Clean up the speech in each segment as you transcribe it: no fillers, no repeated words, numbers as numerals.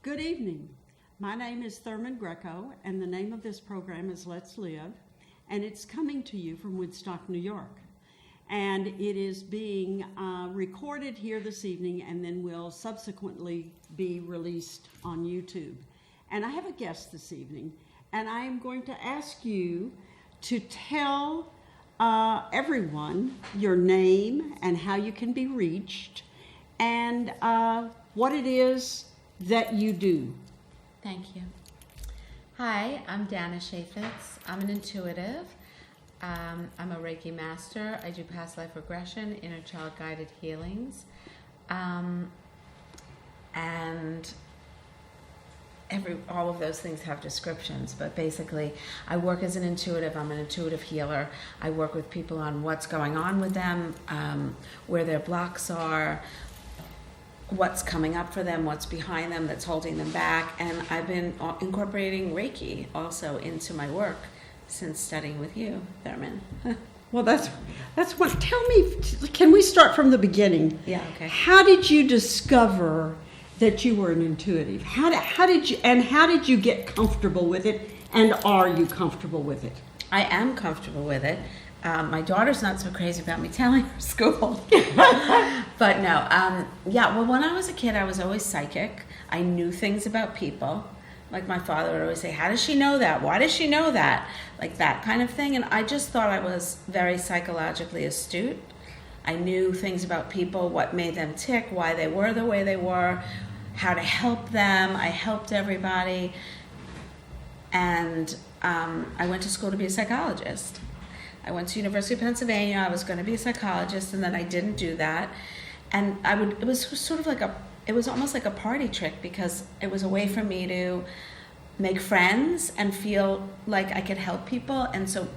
Good evening. My name is Thurman Greco, and the name of this program is Let's Live, and it's coming to you from Woodstock, New York. And it is being recorded here this evening and then will subsequently be released on YouTube. And I have a guest this evening, and I am going to ask you to tell everyone your name and how you can be reached and what it is that you do. Thank you. Hi, I'm Dannah. I'm an intuitive. I'm a Reiki master. I do past life regression, inner child guided healings, and all of those things have descriptions. But basically, I work as an intuitive. I'm an intuitive healer. I work with people on what's going on with them, where their blocks are, what's coming up for them, what's behind them that's holding them back. And I've been incorporating Reiki also into my work since studying with you, Thurman. Well, that's what. Tell me, can we start from the beginning? Yeah, okay. How did you discover that you were an intuitive? How did you get comfortable with it? And are you comfortable with it? I am comfortable with it. My daughter's not so crazy about me telling her school. But no, well, when I was a kid, I was always psychic. I knew things about people. Like my father would always say, how does she know that? Why does she know that? Like that kind of thing. And I just thought I was very psychologically astute. I knew things about people, what made them tick, why they were the way they were, how to help them. I helped everybody. And I went to school to be a psychologist. I went to University of Pennsylvania. I was going to be a psychologist, and then I didn't do that. And it was sort of like it was almost like a party trick, because it was a way for me to make friends and feel like I could help people. And so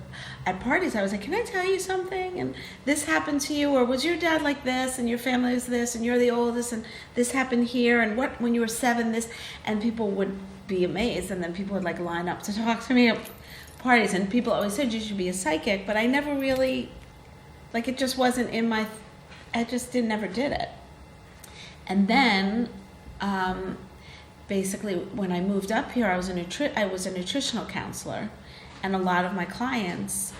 at parties, I was like, can I tell you something? And this happened to you, or was your dad like this, and your family is this, and you're the oldest, and this happened here, and what, when you were 7, this, and people would be amazed, and then people would like line up to talk to me at parties, and people always said you should be a psychic, but I never really, like, it just wasn't in my, I just never did it. And then, basically, when I moved up here, I was a nutritional counselor, and a lot of my clients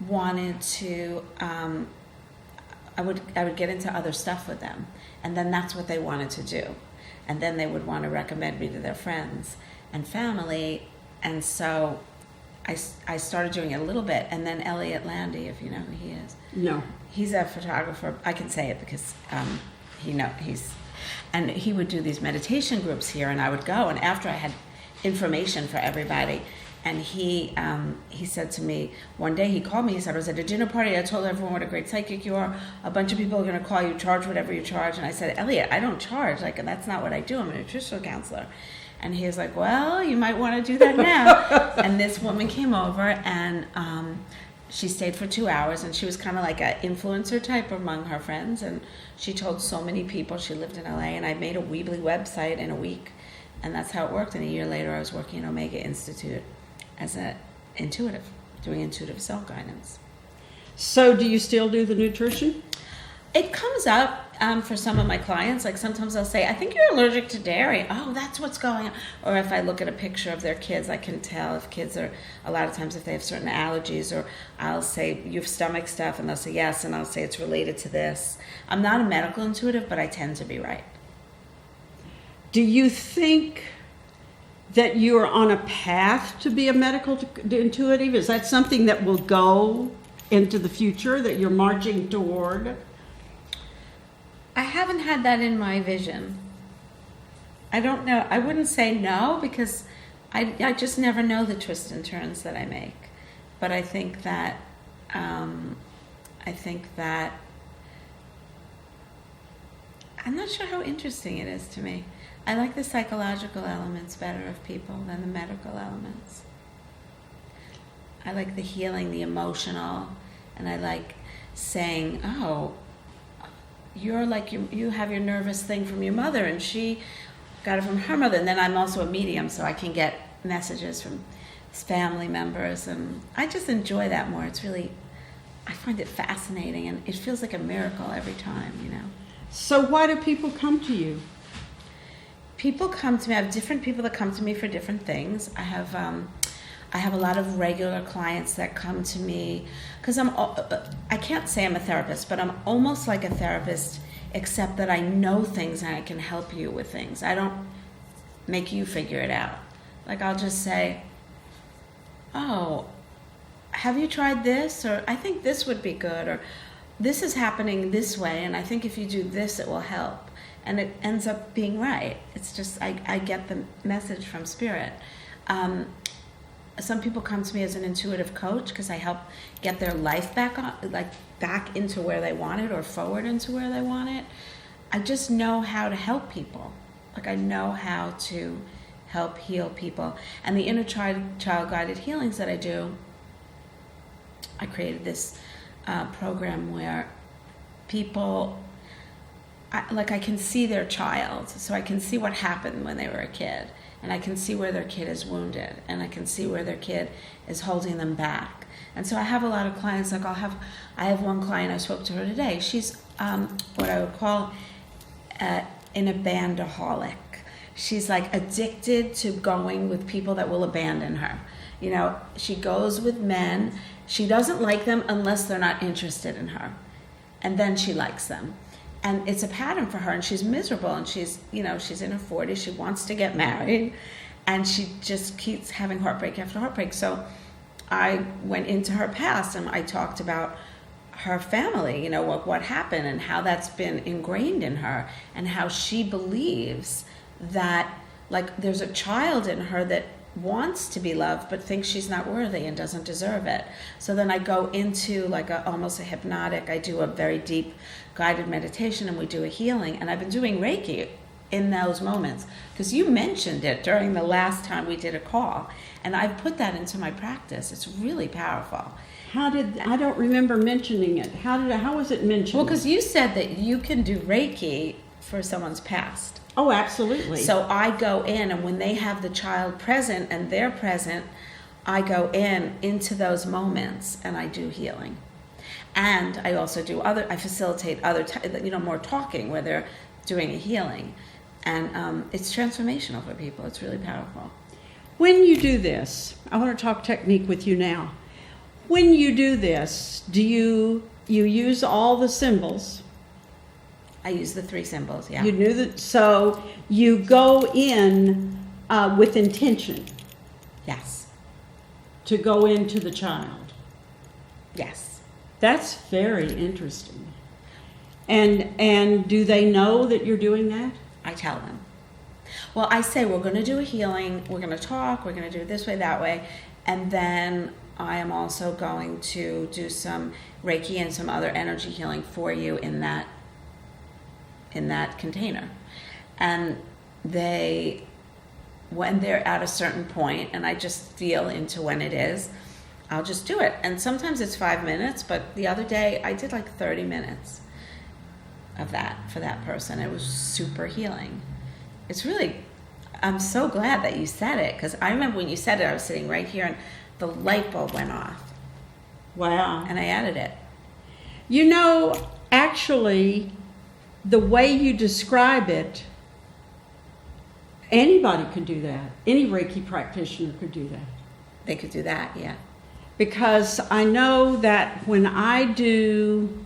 wanted to, I would get into other stuff with them, and then that's what they wanted to do, and then they would want to recommend me to their friends and family, and so I started doing it a little bit. And then Elliot Landy, if you know who he is. No. He's a photographer. I can say it because and he would do these meditation groups here, and I would go, and after I had information for everybody, and he said to me, one day he called me, he said, I was at a dinner party, I told everyone what a great psychic you are, a bunch of people are going to call you, charge whatever you charge. And I said, Elliot, I don't charge, like, that's not what I do, I'm a nutritional counselor. And he was like, well, you might want to do that now. And this woman came over, and she stayed for 2 hours, and she was kind of like an influencer type among her friends, and she told so many people. She lived in LA, and I made a Weebly website in a week, and that's how it worked. And a year later, I was working at Omega Institute as an intuitive, doing intuitive self-guidance. So do you still do the nutrition? It comes up for some of my clients. Like sometimes I'll say, I think you're allergic to dairy. Oh, that's what's going on. Or if I look at a picture of their kids, I can tell if kids are, a lot of times if they have certain allergies. Or I'll say, you have stomach stuff, and they'll say yes, and I'll say it's related to this. I'm not a medical intuitive, but I tend to be right. Do you think that you are on a path to be a medical intuitive? Is that something that will go into the future, that you're marching toward? I haven't had that in my vision. I don't know. I wouldn't say no, because I just never know the twists and turns that I make. But I think that I'm not sure how interesting it is to me. I like the psychological elements better of people than the medical elements. I like the healing, the emotional, and I like saying, oh, you're like, you have your nervous thing from your mother, and she got it from her mother. And then I'm also a medium, so I can get messages from family members, and I just enjoy that more. It's really, I find it fascinating, and it feels like a miracle every time, you know. So why do people come to you? people come to me. I have different people that come to me for different things. I have a lot of regular clients that come to me because I can't say I'm a therapist, but I'm almost like a therapist, except that I know things and I can help you with things. I don't make you figure it out. Like I'll just say, oh, have you tried this? Or I think this would be good. Or this is happening this way, and I think if you do this, it will help. And it ends up being right. It's just, I get the message from spirit. Some people come to me as an intuitive coach because I help get their life back into where they want it or forward into where they want it. I just know how to help people. Like I know how to help heal people. And the inner child guided healings that I do, I created this program where people, I can see their child. So I can see what happened when they were a kid. And I can see where their kid is wounded, and I can see where their kid is holding them back. And so I have a lot of clients. Like I have one client, I spoke to her today. She's what I would call an abandaholic. She's like addicted to going with people that will abandon her. You know, she goes with men. She doesn't like them unless they're not interested in her, and then she likes them. And it's a pattern for her, and she's miserable, and she's in her 40s, she wants to get married, and she just keeps having heartbreak after heartbreak. So I went into her past, and I talked about her family, what happened, and how that's been ingrained in her, and how she believes that, like, there's a child in her that wants to be loved but thinks she's not worthy and doesn't deserve it. So then I go into like almost a hypnotic, I do a very deep guided meditation, and we do a healing. And I've been doing Reiki in those moments because you mentioned it during the last time we did a call, and I've put that into my practice. It's really powerful. I don't remember mentioning it. How was it mentioned? Well, because you said that you can do Reiki for someone's past. Oh, absolutely. So I go in, and when they have the child present and they're present, I go into those moments and I do healing. And I also do I facilitate more talking where they're doing a healing. And it's transformational for people. It's really powerful. When you do this, I want to talk technique with you now. When you do this, do you use all the symbols? I use the 3 symbols, yeah. You knew that, so you go in with intention. Yes. To go into the child. Yes. That's very interesting. And do they know that you're doing that? I tell them. Well, I say we're going to do a healing, we're going to talk, we're going to do it this way, that way, and then I am also going to do some Reiki and some other energy healing for you in that container. And when they're at a certain point, and I just feel into when it is, I'll just do it. And sometimes it's 5 minutes, but the other day I did like 30 minutes of that for that person. It was super healing. It's really, I'm so glad that you said it, because I remember when you said it, I was sitting right here and the light bulb went off. Wow. And I added it. Actually, the way you describe it, anybody could do that. Any Reiki practitioner could do that. They could do that, yeah. Because I know that when I don't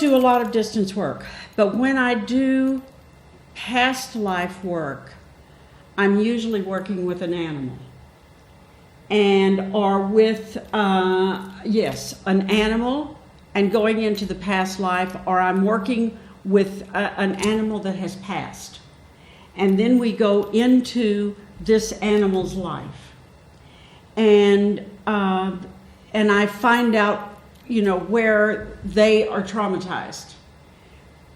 do a lot of distance work, but when I do past life work, I'm usually working with an animal. Or with, an animal and going into the past life, or I'm working with an animal that has passed. And then we go into this animal's life. And I find out, where they are traumatized.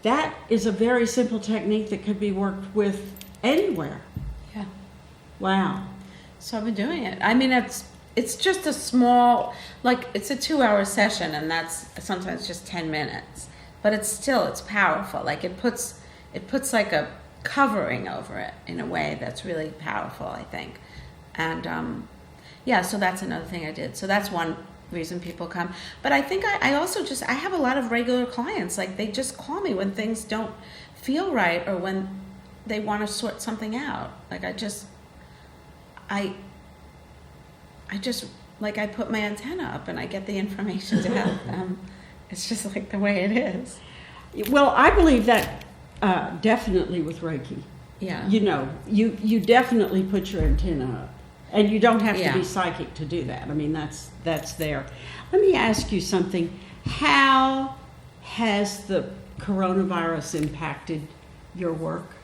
That is a very simple technique that could be worked with anywhere. Yeah. Wow. So I've been doing it. I mean, it's just a small, it's a 2-hour session, and that's sometimes just 10 minutes. But it's powerful. Like it puts like a covering over it in a way that's really powerful, I think. And so that's another thing I did. So that's one reason people come. But I think I also I have a lot of regular clients. Like they just call me when things don't feel right or when they want to sort something out. Like I just like I put my antenna up and I get the information to help them. It's just like the way it is. Well, I believe that definitely with Reiki. Yeah. You know, you definitely put your antenna up. And you don't have to Yeah. be psychic to do that. I mean, that's there. Let me ask you something. How has the coronavirus impacted your work?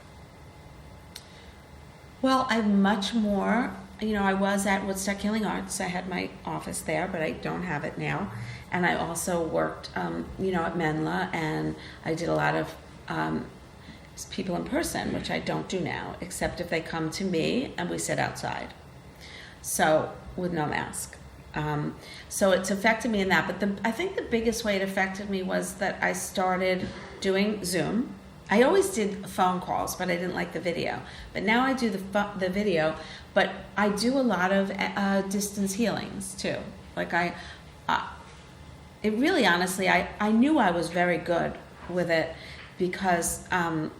Well, I'm much more, I was at Woodstock Healing Arts. I had my office there, but I don't have it now. And I also worked, at Menla, and I did a lot of people in person, which I don't do now, except if they come to me and we sit outside. So, with no mask. So it's affected me in that. But I think the biggest way it affected me was that I started doing Zoom. I always did phone calls, but I didn't like the video. But now I do the video, but I do a lot of distance healings too. Like it really, honestly, I knew I was very good with it because I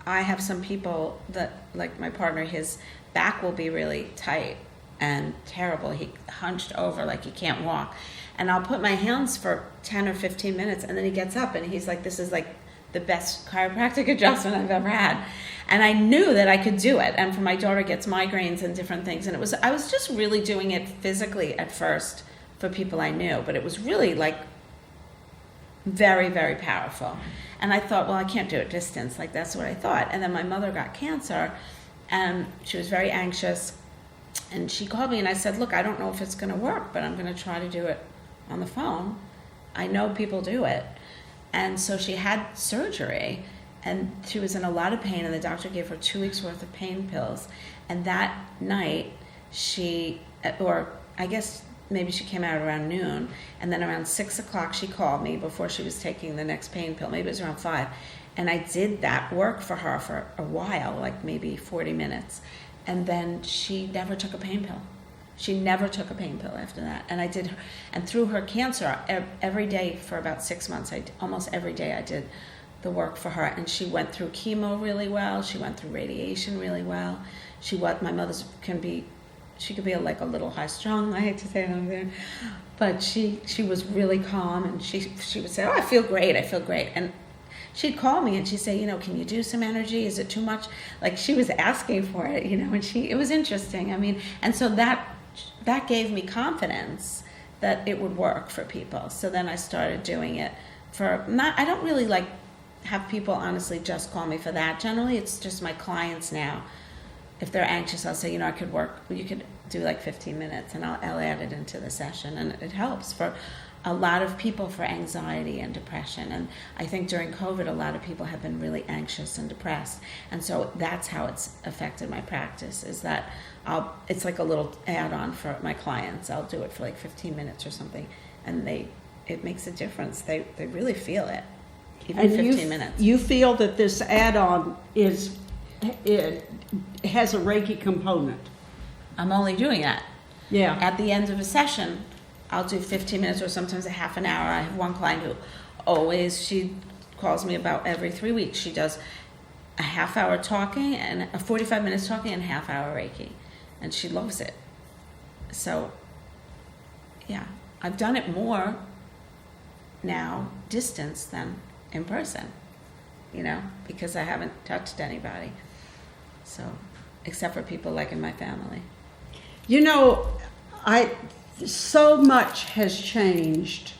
have some people that, like my partner, his back will be really tight and terrible. He hunched over like he can't walk. And I'll put my hands for 10 or 15 minutes and then he gets up and he's like, this is like the best chiropractic adjustment I've ever had. And I knew that I could do it. And for my daughter gets migraines and different things. And I was just really doing it physically at first for people I knew, but it was really like very, very powerful. And I thought, well, I can't do it distance. Like that's what I thought. And then my mother got cancer and she was very anxious. And she called me and I said, look, I don't know if it's going to work, but I'm going to try to do it on the phone. I know people do it. And so she had surgery and she was in a lot of pain and the doctor gave her 2 weeks worth of pain pills. And that night or I guess maybe she came out around noon, and then around 6 o'clock she called me before she was taking the next pain pill. Maybe it was around 5. And I did that work for her for a while, like maybe 40 minutes. And then she never took a pain pill. She never took a pain pill after that. And I did, and through her cancer, every day for about 6 months, almost every day I did the work for her. And she went through chemo really well. She went through radiation really well. My mother's she could be like a little high strung, I hate to say it over there. But she was really calm and she would say, oh, I feel great. And she'd call me and she'd say, can you do some energy? Is it too much? Like she was asking for it, and it was interesting. I mean, and so that gave me confidence that it would work for people. So then I started doing it I don't really like have people honestly just call me for that. Generally, it's just my clients now. If they're anxious, I'll say, I could work, you could do like 15 minutes and I'll add it into the session. And it helps for a lot of people for anxiety and depression. And I think during COVID, a lot of people have been really anxious and depressed. And so that's how it's affected my practice, is that it's like a little add-on for my clients. I'll do it for like 15 minutes or something. And it makes a difference. They really feel it, even 15 minutes. You feel that this add-on it has a Reiki component. I'm only doing that. Yeah. At the end of a session, I'll do 15 minutes or sometimes a half an hour. I have one client who she calls me about every 3 weeks. She does a half hour talking and a 45 minutes talking and a half hour Reiki. And she loves it. So, yeah, I've done it more now distance than in person, because I haven't touched anybody. So, except for people like in my family. So much has changed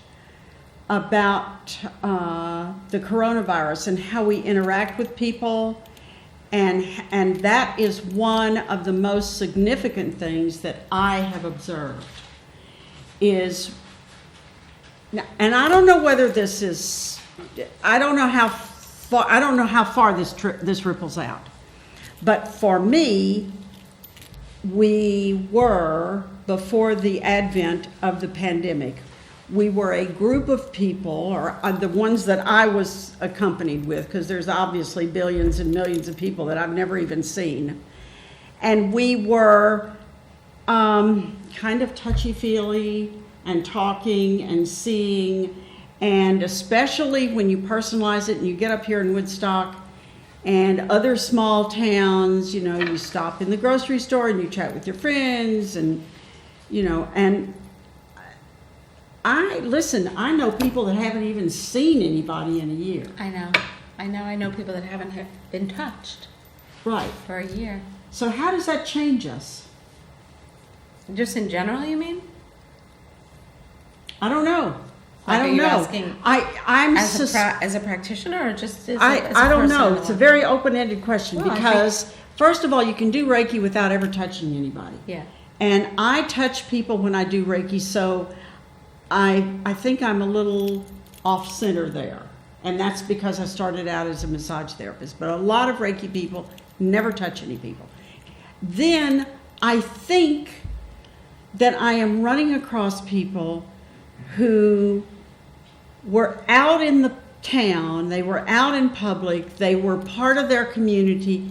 about the coronavirus and how we interact with people, and that is one of the most significant things that I have observed. And I don't know whether this is, I don't know how far this ripples out. But for me, we were, before the advent of the pandemic, we were a group of people, or the ones that I was accompanied with, because there's obviously billions and millions of people that I've never even seen. And we were kind of touchy-feely and talking and seeing And especially when you personalize it and you get up here in Woodstock and other small towns, you stop in the grocery store and you chat with your friends and I know people that haven't even seen anybody in a year. I know people that haven't been touched. Right. For a year. So how does that change us? Just in general, you mean? I don't know. Like, I don't know. Asking I'm as a practitioner or just as I a don't person know. in the It's a world? very open-ended question Well, because first of all, you can do Reiki without ever touching anybody. Yeah. And I touch people when I do Reiki, so I think I'm a little off-center there. And that's because I started out as a massage therapist. But a lot of Reiki people never touch any people. Then I think that I am running across people who were out in the town, they were out in public, they were part of their community,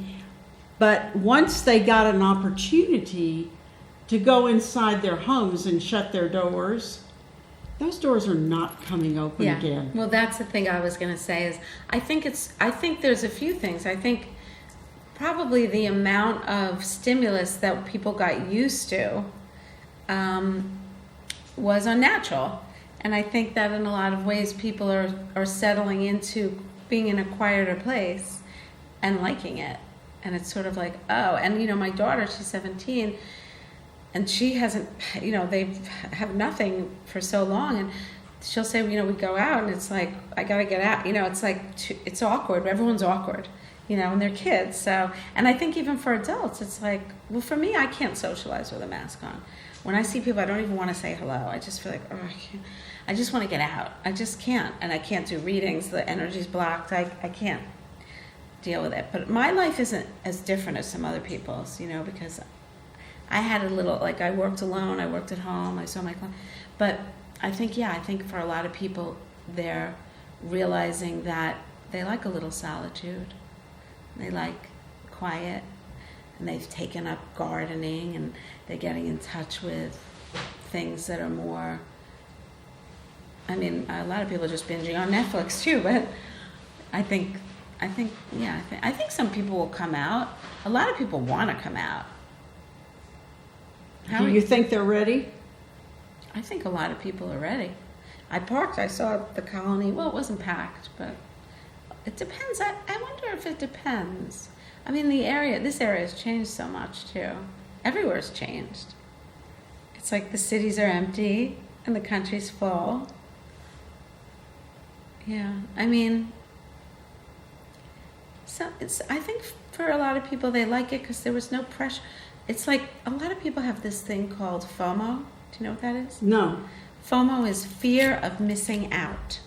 but once they got an opportunity to go inside their homes and shut their doors, those doors are not coming open again. Well, that's the thing I was going to say is I think there's a few things. I think probably the amount of stimulus that people got used to was unnatural. And I think that in a lot of ways people are settling into being in a quieter place and liking it. And it's sort of like, oh, and my daughter, she's 17, and she hasn't, they have nothing for so long, and she'll say, we go out, and it's like, I gotta get out, it's like, it's awkward, everyone's awkward, and they're kids, so, and I think even for adults, it's like, well, for me, I can't socialize with a mask on. When I see people, I don't even want to say hello, I just feel like, oh, I can't. I just want to get out, I just can't, and I can't do readings, the energy's blocked, I can't deal with it, but my life isn't as different as some other people's, because I had a little, like I worked alone, I worked at home, I saw my clients, but I think for a lot of people, they're realizing that they like a little solitude, they like quiet, and they've taken up gardening, and they're getting in touch with things that are more, a lot of people are just binging on Netflix too, but I think some people will come out. A lot of people want to come out. Do you think they're ready? I think a lot of people are ready. I saw the colony, well, it wasn't packed, but it depends. I wonder if it depends. This area has changed so much too. Everywhere's changed. It's like the cities are empty and the country's full. Yeah, I think for a lot of people they like it because there was no pressure. It's like a lot of people have this thing called FOMO. Do you know what that is? No. FOMO is fear of missing out.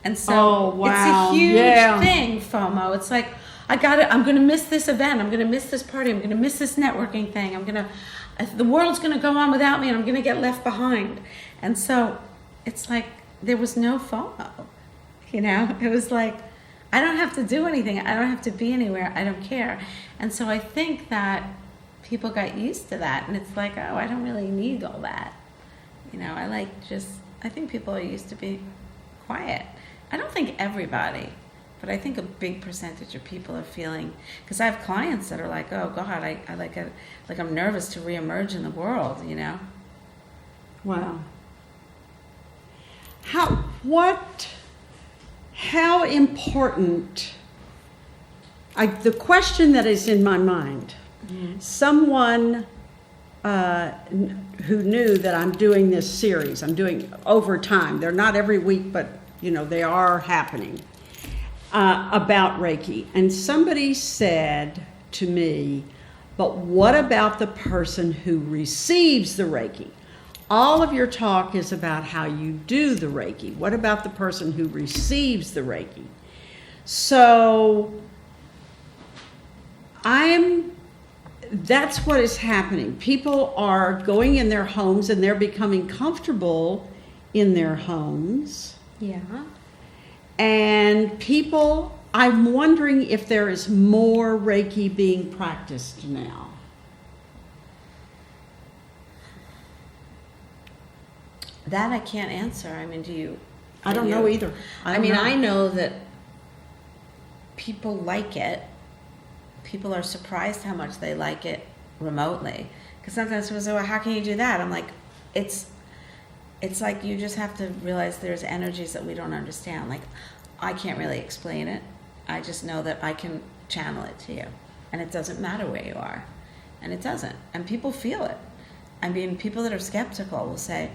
And so it's a huge thing, FOMO. It's like, I'm going to miss this event. I'm going to miss this party. I'm going to miss this networking thing. The world's going to go on without me and I'm going to get left behind. And so it's like there was no FOMO. It was like, I don't have to do anything. I don't have to be anywhere. I don't care. And so I think that people got used to that. And it's like, oh, I don't really need all that. I think people are used to being quiet. I don't think everybody, but I think a big percentage of people are feeling, because I have clients that are like, oh God, I'm nervous to reemerge in the world, Wow. How important, the question that is in my mind, someone who knew that I'm doing this series, I'm doing over time, they're not every week, but they are happening, about Reiki. And somebody said to me, but what about the person who receives the Reiki? All of your talk is about how you do the Reiki. What about the person who receives the Reiki? So that's what is happening. People are going in their homes and they're becoming comfortable in their homes. Yeah. And I'm wondering if there is more Reiki being practiced now. That I can't answer. I don't know either. I mean, I know that people like it. People are surprised how much they like it remotely. Because sometimes people say, well, how can you do that? I'm like, it's like you just have to realize there's energies that we don't understand. Like, I can't really explain it. I just know that I can channel it to you. And it doesn't matter where you are. And it doesn't. And people feel it. I mean, people that are skeptical will say,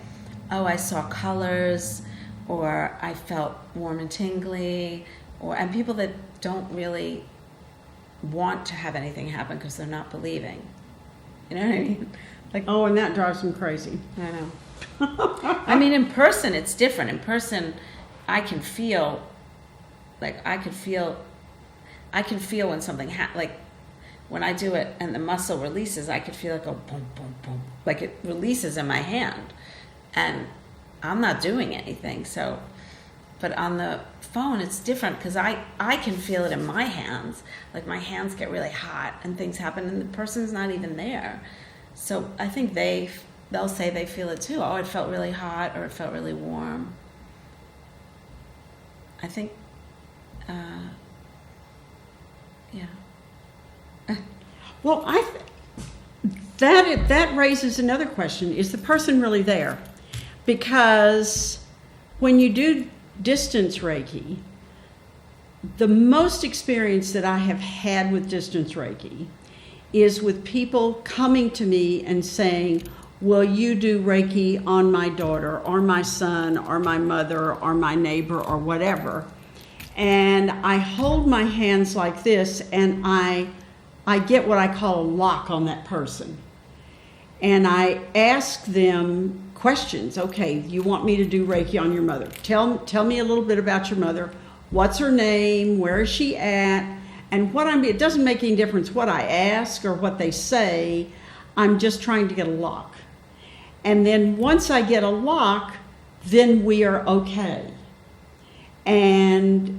oh, I saw colors, or I felt warm and tingly, and people that don't really want to have anything happen because they're not believing. You know what I mean? Like, oh, and that drives them crazy. I know. I mean, in person, it's different. In person, I can feel, I can feel when something like when I do it and the muscle releases, I could feel it go boom, boom, boom, like it releases in my hand, and I'm not doing anything. So, but on the phone, it's different because I can feel it in my hands. Like my hands get really hot and things happen, and the person's not even there. So I think they'll say they feel it too. Oh, it felt really hot, or it felt really warm. I think, yeah. Well, that raises another question. Is the person really there? Because when you do distance Reiki, the most experience that I have had with distance Reiki is with people coming to me and saying, will you do Reiki on my daughter or my son or my mother or my neighbor or whatever? And I hold my hands like this, and I get what I call a lock on that person. And I ask them questions. Okay, you want me to do Reiki on your mother? Tell me a little bit about your mother. What's her name? Where is she at? And it doesn't make any difference what I ask or what they say. I'm just trying to get a lock. And then once I get a lock, then we are okay. And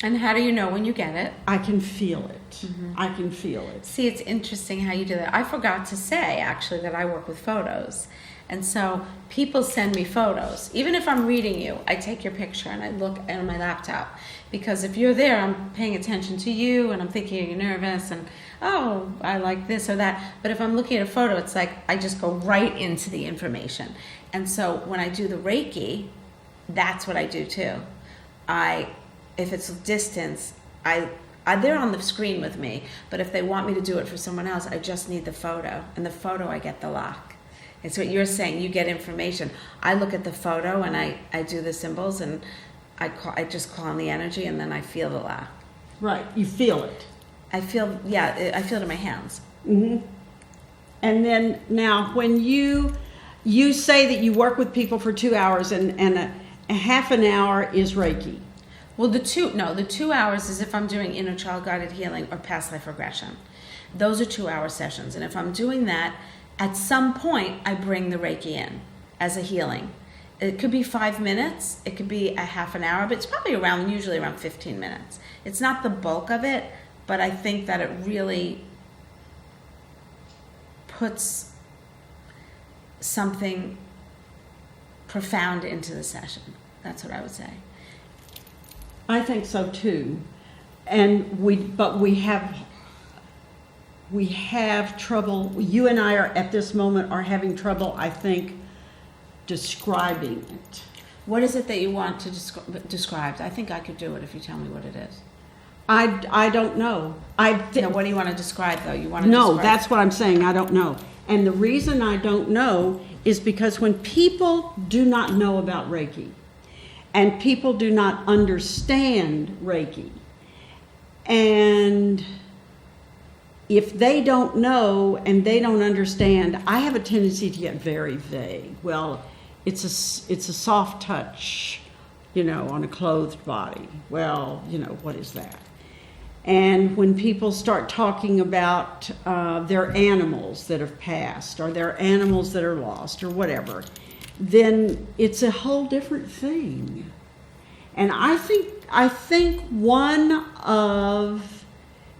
And how do you know when you get it? I can feel it. Mm-hmm. I can feel it. See, it's interesting how you do that. I forgot to say, actually, that I work with photos. And so people send me photos. Even if I'm reading you, I take your picture and I look on my laptop. Because if you're there, I'm paying attention to you and I'm thinking you're nervous and, oh, I like this or that. But if I'm looking at a photo, it's like I just go right into the information. And so when I do the Reiki, that's what I do too. If it's distance, they're on the screen with me, but if they want me to do it for someone else, I just need the photo. And the photo, I get the lock. It's what you're saying, you get information. I look at the photo and I do the symbols, and I just call on the energy, and then I feel the lock. Right, you feel it. I feel it in my hands. Mm-hmm. And then now when you say that you work with people for 2 hours and a half an hour is Reiki. Well, the 2 hours is if I'm doing inner child guided healing or past life regression. Those are 2-hour sessions. And if I'm doing that, at some point, I bring the Reiki in as a healing. It could be 5 minutes. It could be a half an hour, but it's probably usually around 15 minutes. It's not the bulk of it, but I think that it really puts something profound into the session. That's what I would say. I think so too. And we have trouble. You and I are at this moment are having trouble, I think, describing it. What is it that you want to describe? I think I could do it if you tell me what it is. I don't know. No, what do you want to describe though? That's what I'm saying. I don't know. And the reason I don't know is because when people do not know about Reiki, and people do not understand Reiki, and if they don't know and they don't understand, I have a tendency to get very vague. Well, it's a soft touch, on a clothed body. Well, what is that? And when people start talking about their animals that have passed or their animals that are lost or whatever, then it's a whole different thing. And I think one of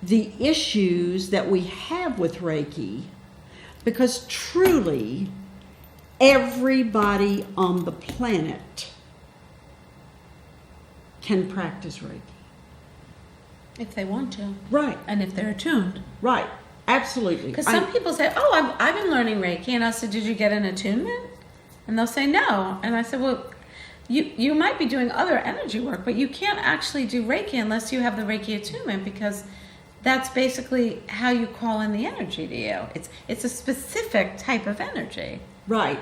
the issues that we have with Reiki, because truly everybody on the planet can practice Reiki. If they want to. Right, And if they're attuned. right, absolutely. Because some people say, oh, I've been learning Reiki. And I said, did you get an attunement? And they'll say no. And I said, well, you might be doing other energy work, but you can't actually do Reiki unless you have the Reiki attunement, because that's basically how you call in the energy to you. It's a specific type of energy. Right.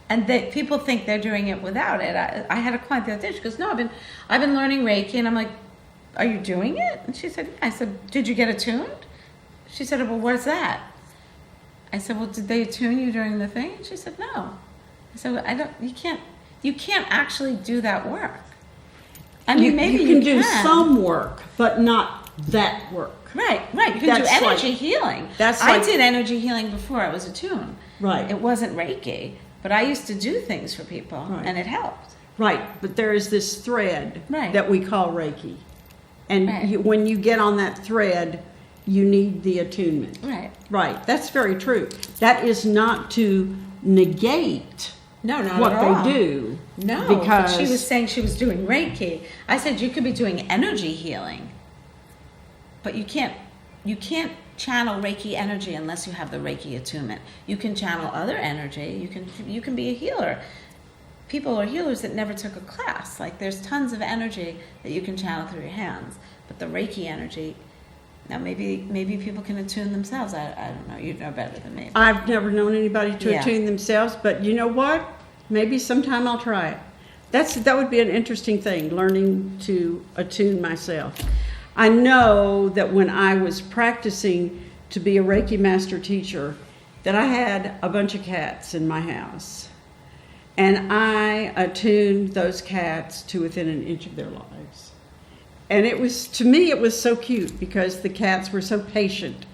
And people think they're doing it without it. I had a client the other day. She goes, "No, I've been learning Reiki," and I'm like, "Are you doing it?" And she said, "Yeah." I said, "Did you get attuned?" She said, "Well, what's that?" I said, "Well, did they attune you during the thing?" And she said, "No." I said, well, You can't actually do that work. I mean, maybe you can do some work, but not that work. Right. You can do energy healing. I did energy healing before I was attuned. Right. It wasn't Reiki, but I used to do things for people, and it helped. Right, but there is this thread that we call Reiki. And when you get on that thread, you need the attunement. Right. Right, that's very true. That is not to negate not what at all. They do. No, because she was saying she was doing Reiki. I said you could be doing energy healing, but you can't channel Reiki energy unless you have the Reiki attunement. You can channel other energy. You can be a healer. People are healers that never took a class. Like, there's tons of energy that you can channel through your hands, but the Reiki energy. Now maybe people can attune themselves. I don't know. You know better than me. I've never known anybody to attune themselves, but you know what? Maybe sometime I'll try it. That would be an interesting thing, learning to attune myself. I know that when I was practicing to be a Reiki master teacher, that I had a bunch of cats in my house. And I attuned those cats to within an inch of their lives. And to me, it was so cute because the cats were so patient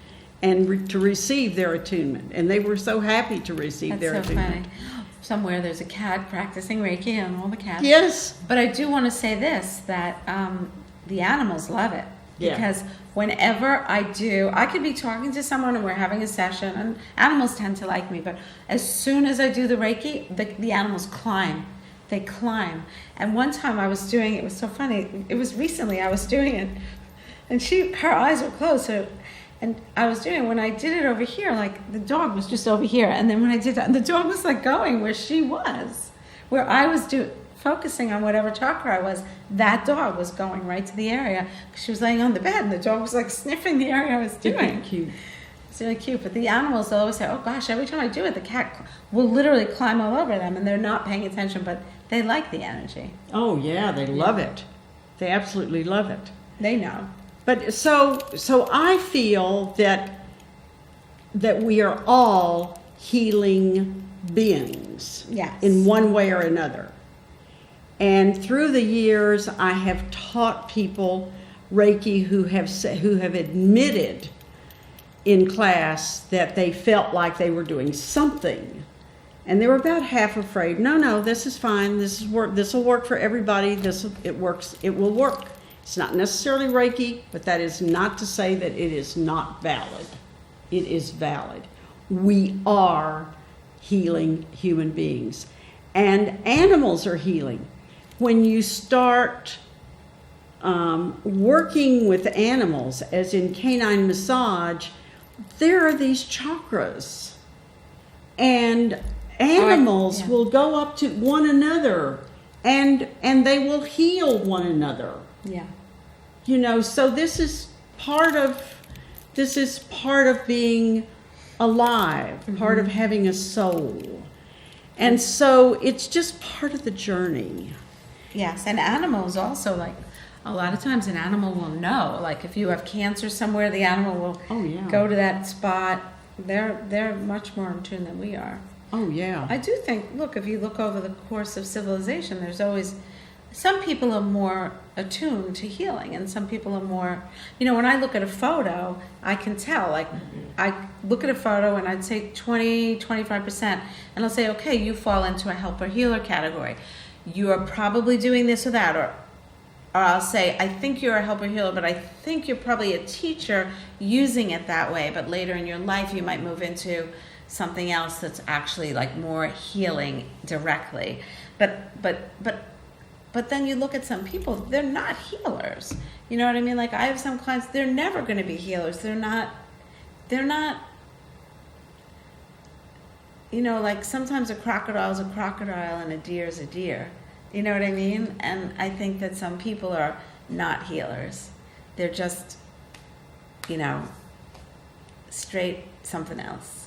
and to receive their attunement. And they were so happy to receive their attunement. Funny. Somewhere there's a cat practicing Reiki on all the cats. Yes. But I do want to say this, that the animals love it. Because whenever I could be talking to someone and we're having a session, and animals tend to like me, but as soon as I do the Reiki, the animals climb. They climb. And one time I was doing it was so funny. It was recently I was doing it, and her eyes were closed. And I was doing it. When I did it over here, like the dog was just over here, and then when I did that, the dog was like going where she was, where I was focusing on whatever chakra I was. That dog was going right to the area. She was laying on the bed, and the dog was like sniffing the area I was doing. Cute. It's really cute. But the animals, they'll always say, "Oh gosh!" Every time I do it, the cat will literally climb all over them, and they're not paying attention, but they like the energy. Oh yeah, they love it. They absolutely love it. They know. But so I feel that we are all healing beings. Yes. In one way or another. And through the years, I have taught people Reiki who have admitted in class that they felt like they were doing something. And they were about half afraid. No, this is fine. This will work for everybody. It works. It will work. It's not necessarily Reiki, but that is not to say that it is not valid. It is valid. We are healing human beings. And animals are healing. When you start working with animals, as in canine massage, there are these chakras. And animals will go up to one another and they will heal one another. Yeah. You know, so this is part of being alive, part of having a soul. And so it's just part of the journey. Yes, and animals also, like, a lot of times an animal will know. Like, if you have cancer somewhere, the animal will go to that spot. They're much more in tune than we are. Oh, yeah. I do think, look, if you look over the course of civilization, there's always, some people are more attuned to healing, and some people are more, when I look at a photo, I can tell, like, I look at a photo and I'd say 20-25%, and I'll say, okay, you fall into a helper healer category. You are probably doing this or that, or I'll say, I think you're a helper healer, but I think you're probably a teacher using it that way, but later in your life you might move into something else that's actually like more healing directly. But but then you look at some people, they're not healers. You know what I mean? Like, I have some clients, they're never going to be healers. They're not, you know, like sometimes a crocodile is a crocodile and a deer is a deer. You know what I mean? And I think that some people are not healers. They're just, you know, straight something else.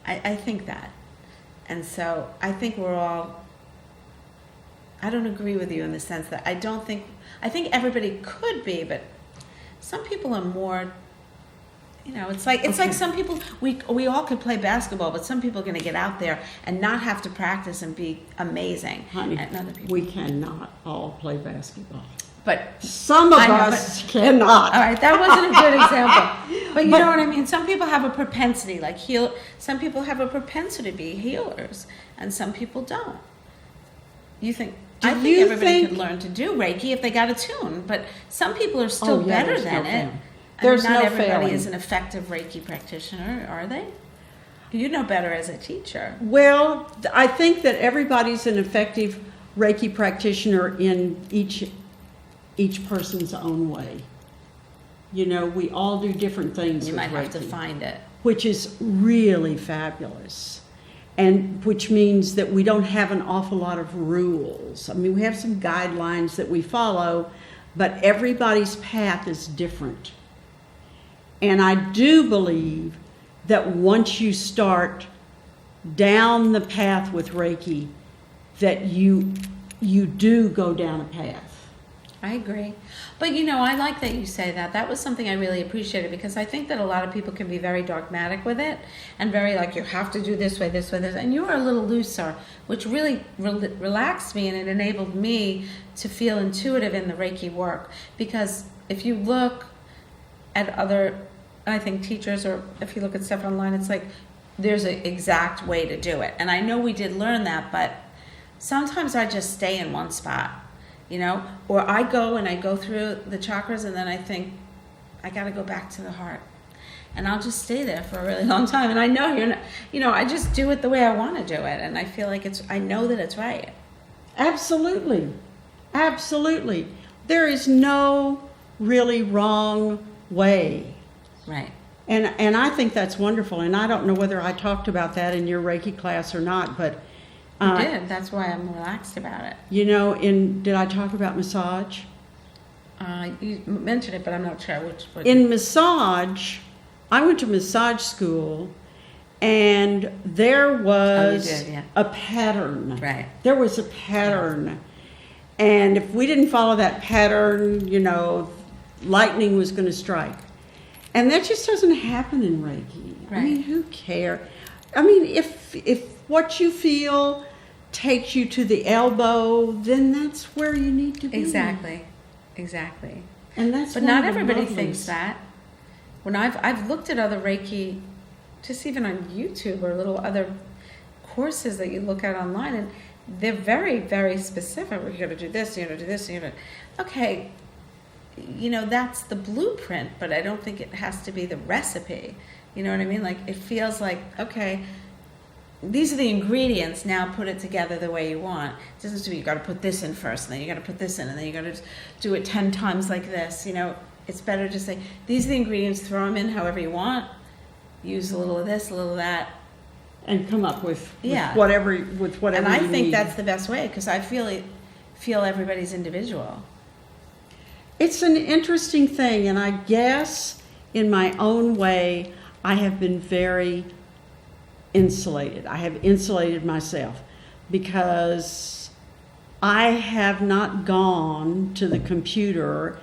I think that. And so I think we're all, I don't agree with you in the sense that I think everybody could be, but some people are more, you know, it's like some people, we all could play basketball, but some people are going to get out there and not have to practice and be amazing. Honey, and other people. we cannot all play basketball. But Some of us cannot. all right, that wasn't a good example. But you know what I mean? Some people have a propensity, like some people have a propensity to be healers, and some people don't. I think everybody could learn to do Reiki if they got attuned, but some people are still better than it. There's not no everybody failing. is an effective Reiki practitioner, are they? You know better as a teacher. Well, I think that everybody's an effective Reiki practitioner in each person's own way. You know, we all do different things You with might have to Reiki, find it. which is really fabulous. And which means that we don't have an awful lot of rules. I mean, we have some guidelines that we follow, but everybody's path is different. And I do believe that once you start down the path with Reiki, that you do go down a path. I agree. But you know, I like that you say that. That was something I really appreciated, because I think that a lot of people can be very dogmatic with it and very like, you have to do this way, this way, this. And you were a little looser, which really relaxed me, and it enabled me to feel intuitive in the Reiki work. Because if you look at other, I think, teachers, or if you look at stuff online, it's like there's an exact way to do it. And I know we did learn that, but sometimes I just stay in one spot. You know, or I go through the chakras, and then I think I got to go back to the heart, and I'll just stay there for a really long time. And I know you're not, you know, I just do it the way I want to do it, and I feel like I know that it's right. Absolutely. Absolutely. There is no really wrong way. Right. And I think that's wonderful. And I don't know whether I talked about that in your Reiki class or not, but You did. That's why I'm relaxed about it. you know, did I talk about massage? You mentioned it, but I'm not sure which. In massage, I went to massage school, and there was did, yeah. a pattern. Right. There was a pattern. And if we didn't follow that pattern, you know, lightning was going to strike. And that just doesn't happen in Reiki. Right. I mean, who cares? I mean, if what you feel takes you to the elbow, then that's where you need to be. Exactly. And that's But one not of the everybody lovelies. thinks that. When I've looked at other Reiki, just even on YouTube, or little other courses that you look at online, and they're very, very specific. You're going to do this, you're going to do this, you're going to... Okay, you know, that's the blueprint, but I don't think it has to be the recipe. You know what I mean? Like, it feels like, okay, these are the ingredients, now put it together the way you want. It doesn't have to be, you got to put this in first, and then you got to put this in, and then you got to do it 10 times like this. You know, it's better to say, these are the ingredients, throw them in however you want, use a little of this, a little of that. And come up with Yeah. whatever And I you think need. that's the best way, because I feel everybody's individual. It's an interesting thing, and I guess in my own way, I have been very insulated. I have insulated myself because I have not gone to the computer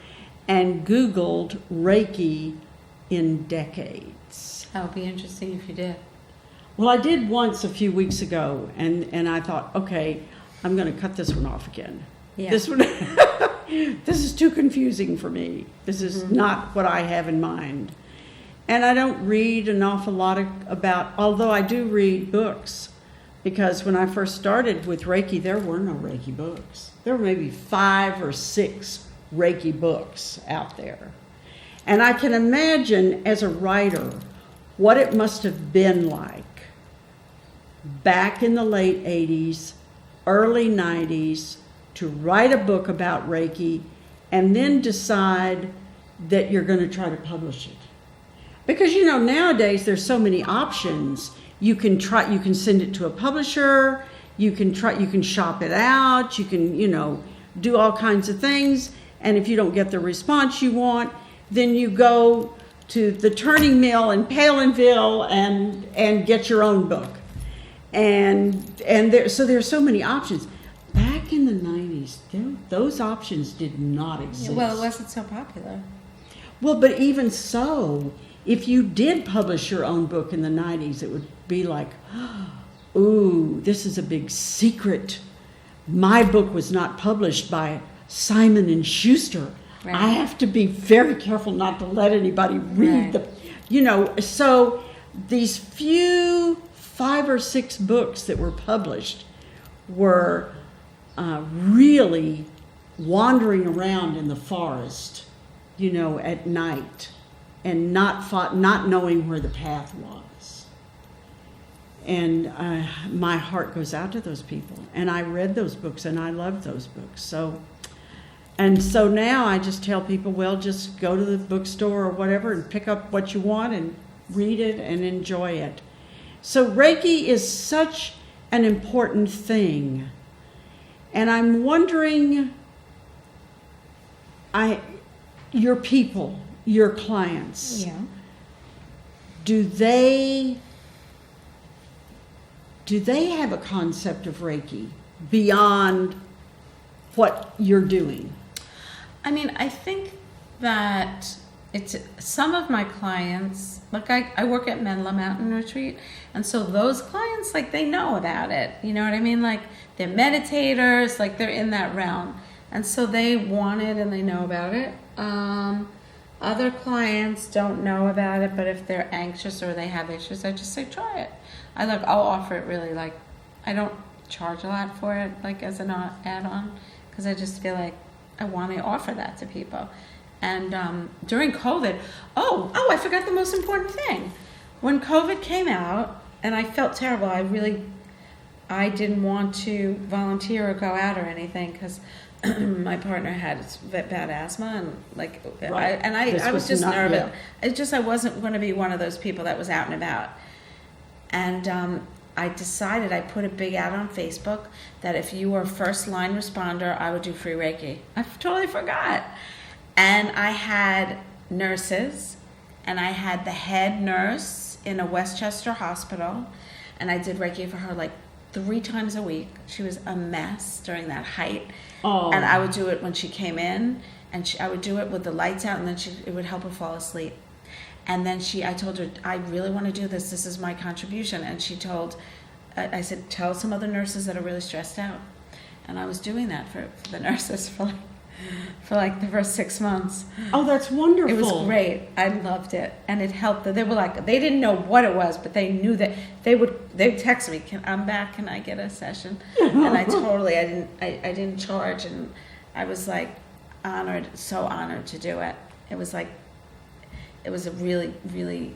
and Googled Reiki in decades. That would be interesting if you did. Well, I did once a few weeks ago, and I thought, okay, I'm going to cut this one off again. Yeah. This one, this is too confusing for me. This is not what I have in mind. And I don't read an awful lot although I do read books, because when I first started with Reiki, there were no Reiki books. There were maybe 5 or 6 Reiki books out there. And I can imagine, as a writer, what it must have been like back in the late 80s, early 90s, to write a book about Reiki and then decide that you're going to try to publish it? Because, you know, nowadays there's so many options. You can send it to a publisher, you can shop it out, you can, you know, do all kinds of things. And if you don't get the response you want, then you go to the Turning Mill in Palinville and get your own book. So there's so many options. Back in the 90s, those options did not exist. Well, it wasn't so popular. Well, but even so, if you did publish your own book in the 90s, it would be like, ooh, this is a big secret. My book was not published by Simon and Schuster. Right. I have to be very careful not to let anybody read so these few 5 or 6 books that were published were really wandering around in the forest, you know, at night and not knowing where the path was. And my heart goes out to those people. And I read those books and I loved those books. So now I just tell people, well, just go to the bookstore or whatever and pick up what you want and read it and enjoy it. So Reiki is such an important thing. And I'm wondering, your people, your clients, do they have a concept of Reiki beyond what you're doing? I mean, I think that it's some of my clients, like I work at Menla Mountain Retreat, and so those clients, like, they know about it. You know what I mean? Like, they're meditators, like, they're in that realm. And so they want it and they know about it. Other clients don't know about it, but if they're anxious or they have issues, I just say, try it. I'll offer it really, like, I don't charge a lot for it, like, as an add-on, because I just feel like I want to offer that to people. And during COVID, I forgot the most important thing. When COVID came out, and I felt terrible, I didn't want to volunteer or go out or anything, because my partner had bad asthma, and like, right. I was just nervous. Yeah. It's just I wasn't going to be one of those people that was out and about. And I decided, I put a big ad on Facebook that if you were a first line responder, I would do free Reiki. I totally forgot. And I had nurses, and I had the head nurse in a Westchester hospital, and I did Reiki for her like 3 times a week. She was a mess during that height. Oh. And I would do it when she came in, and I would do it with the lights out, and then it would help her fall asleep. And then I told her, I really want to do this. This is my contribution. And I said, tell some other nurses that are really stressed out. And I was doing that for the nurses for like the first 6 months. Oh, that's wonderful. It was great. I loved it. And it helped. They were like, they didn't know what it was, but they knew that they'd text me, I'm back, can I get a session? And I didn't charge. And I was like so honored to do it. It was a really, really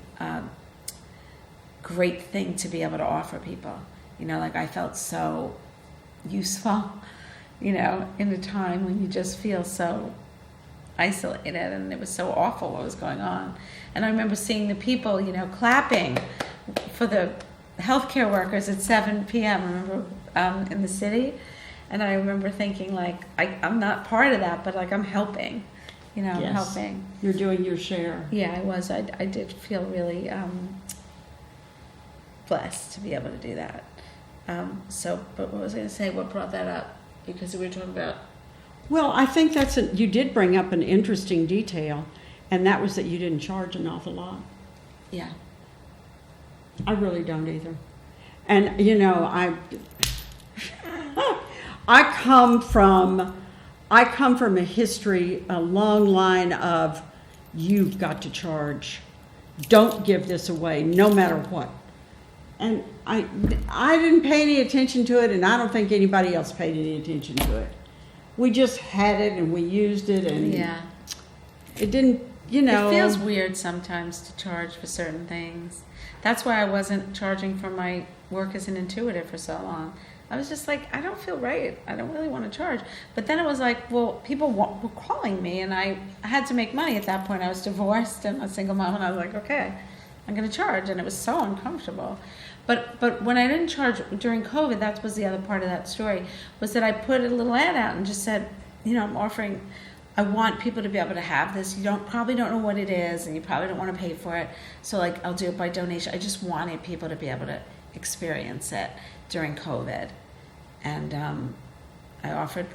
great thing to be able to offer people. You know, like, I felt so useful, you know, in a time when you just feel so isolated, and it was so awful what was going on. And I remember seeing the people, you know, clapping for the healthcare workers at 7 p.m., remember, in the city. And I remember thinking, like, I'm not part of that, but, like, I'm helping. You know, yes. helping. You're doing your share. Yeah, I was. I did feel really blessed to be able to do that. But what was I going to say? What brought that up? Because we were talking about... Well, I think you did bring up an interesting detail, and that was that you didn't charge an awful lot. Yeah. I really don't either. And, you know, I come from a history, a long line of, you've got to charge. Don't give this away, no matter what. And I didn't pay any attention to it, and I don't think anybody else paid any attention to it. We just had it, and we used it, and it didn't, you know. It feels weird sometimes to charge for certain things. That's why I wasn't charging for my work as an intuitive for so long. I was just like, I don't feel right. I don't really want to charge. But then it was like, well, people were calling me, and I had to make money at that point. I was divorced and a single mom, and I was like, okay, I'm going to charge. And it was so uncomfortable. But when I didn't charge during COVID, that was the other part of that story, was that I put a little ad out and just said, I'm offering, I want people to be able to have this. You probably don't know what it is, and you probably don't want to pay for it. So like, I'll do it by donation. I just wanted people to be able to experience it during COVID. And I offered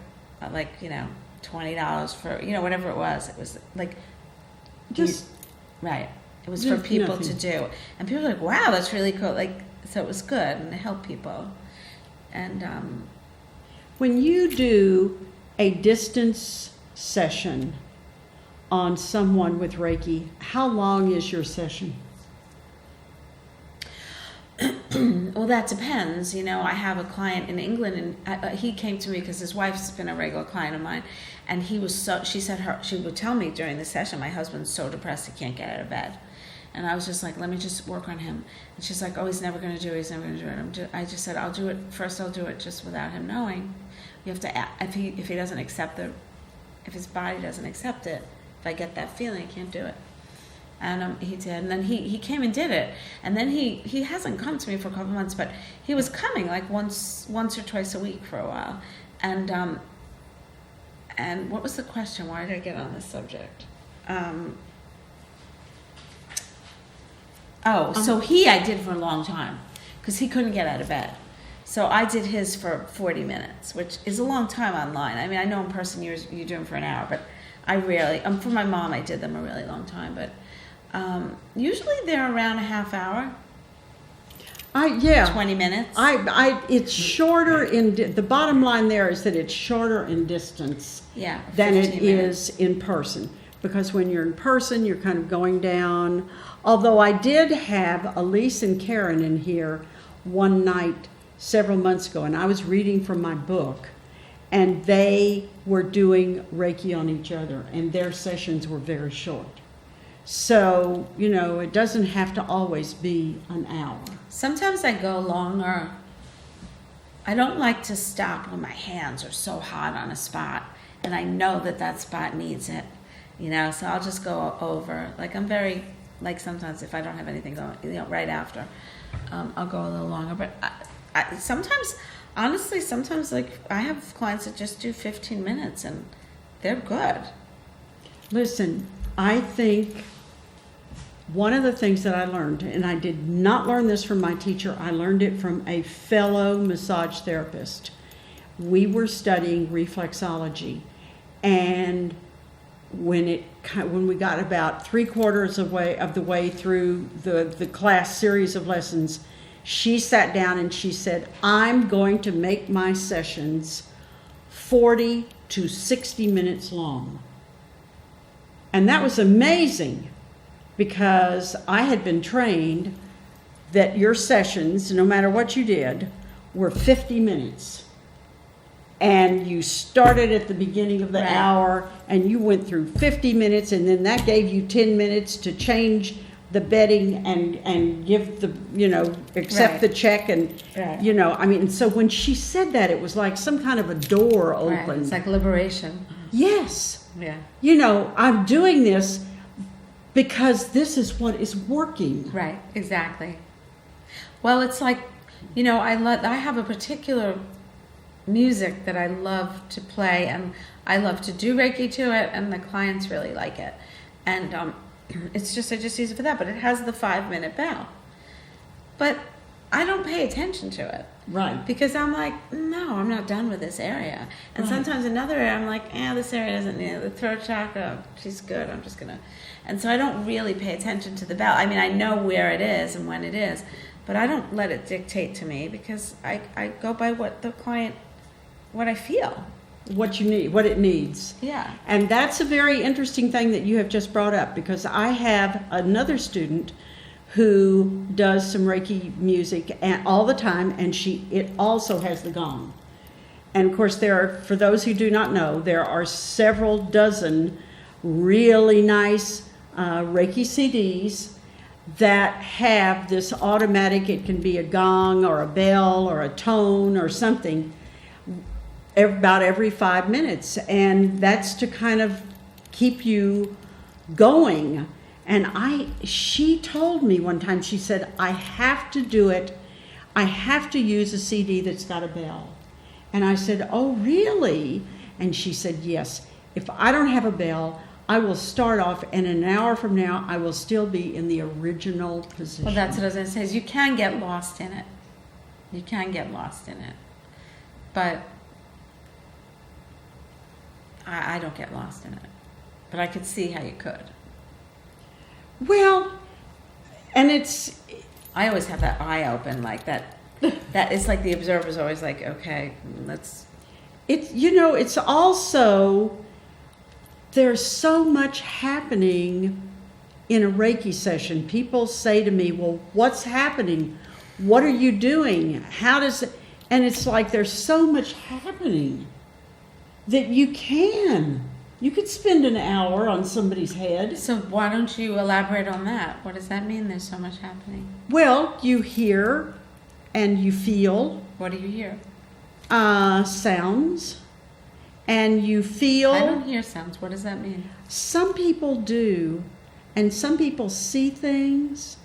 $20 for, whatever it was. It was like, right. It was for people to do. And people were like, wow, that's really cool. Like, so it was good, and it helped people. And when you do a distance session on someone with Reiki, how long is your session? Well, that depends. I have a client in England, and he came to me because his wife's been a regular client of mine, and she would tell me during the session, my husband's so depressed he can't get out of bed. And I was just like, let me just work on him. And she's like, oh, he's never going to do it. I just said, I'll do it just without him knowing. You have to, if he doesn't accept if his body doesn't accept it, if I get that feeling, I can't do it. And he did. And then he came and did it. And then he hasn't come to me for a couple months, but he was coming like once or twice a week for a while. And what was the question? Why did I get on this subject? So I did for a long time because he couldn't get out of bed. So I did his for 40 minutes, which is a long time online. I mean, I know in person you do them for an hour, but I rarely, for my mom, I did them a really long time. But usually they're around a half hour. 20 minutes. It's shorter the bottom line there is that it's shorter in distance than it is in person. Because when you're in person, you're kind of going down. Although I did have Elise and Karen in here one night several months ago, and I was reading from my book, and they were doing Reiki on each other, and their sessions were very short. So, it doesn't have to always be an hour. Sometimes I go longer. I don't like to stop when my hands are so hot on a spot, and I know that spot needs it. So I'll just go over. Like, I'm very, sometimes if I don't have anything going, right after, I'll go a little longer. But I sometimes, honestly, I have clients that just do 15 minutes, and they're good. Listen, I think one of the things that I learned, and I did not learn this from my teacher, I learned it from a fellow massage therapist. We were studying reflexology, and when we got about 3/4 of the way through the class series of lessons, she sat down and she said, I'm going to make my sessions 40 to 60 minutes long. And that was amazing, because I had been trained that your sessions, no matter what you did, were 50 minutes. And you started at the beginning of the hour, and you went through 50 minutes, and then that gave you 10 minutes to change the bedding and give accept the check. And, so when she said that, it was like some kind of a door opened. Right. It's like liberation. Yes. Yeah. I'm doing this because this is what is working. Right, exactly. Well, it's like, I have a particular music that I love to play, and I love to do Reiki to it, and the clients really like it. And I just use it for that, but it has the 5-minute bell. But I don't pay attention to it. Right. Because I'm like, no, I'm not done with this area. And sometimes another area, I'm like, this area doesn't need it. The throat chakra, she's good. I'm just going to. And so I don't really pay attention to the bell. I mean, I know where it is and when it is, but I don't let it dictate to me, because I go by what I feel. What you need, what it needs. Yeah. And that's a very interesting thing that you have just brought up, because I have another student who does some Reiki music all the time, and it also has the gong. And of course, for those who do not know, there are several dozen really nice Reiki CDs that have this automatic, it can be a gong or a bell or a tone or something, about every 5 minutes. And that's to kind of keep you going. And she told me one time, she said, I have to do it. I have to use a CD that's got a bell. And I said, oh, really? And she said, yes. If I don't have a bell, I will start off, and an hour from now, I will still be in the original position. Well, that's what I was going to say, is you can get lost in it. You can get lost in it. But I don't get lost in it. But I could see how you could. Well, and I always have that eye open, like that. That it's like the observer's always like, okay, let's. It's also, there's so much happening in a Reiki session. People say to me, well, what's happening? What are you doing? How does it? And it's like there's so much happening that you could spend an hour on somebody's head. So why don't you elaborate on that? What does that mean? There's so much happening. Well, you hear and you feel. What do you hear? Sounds. And you feel. I don't hear sounds. What does that mean? Some people do, and some people see things.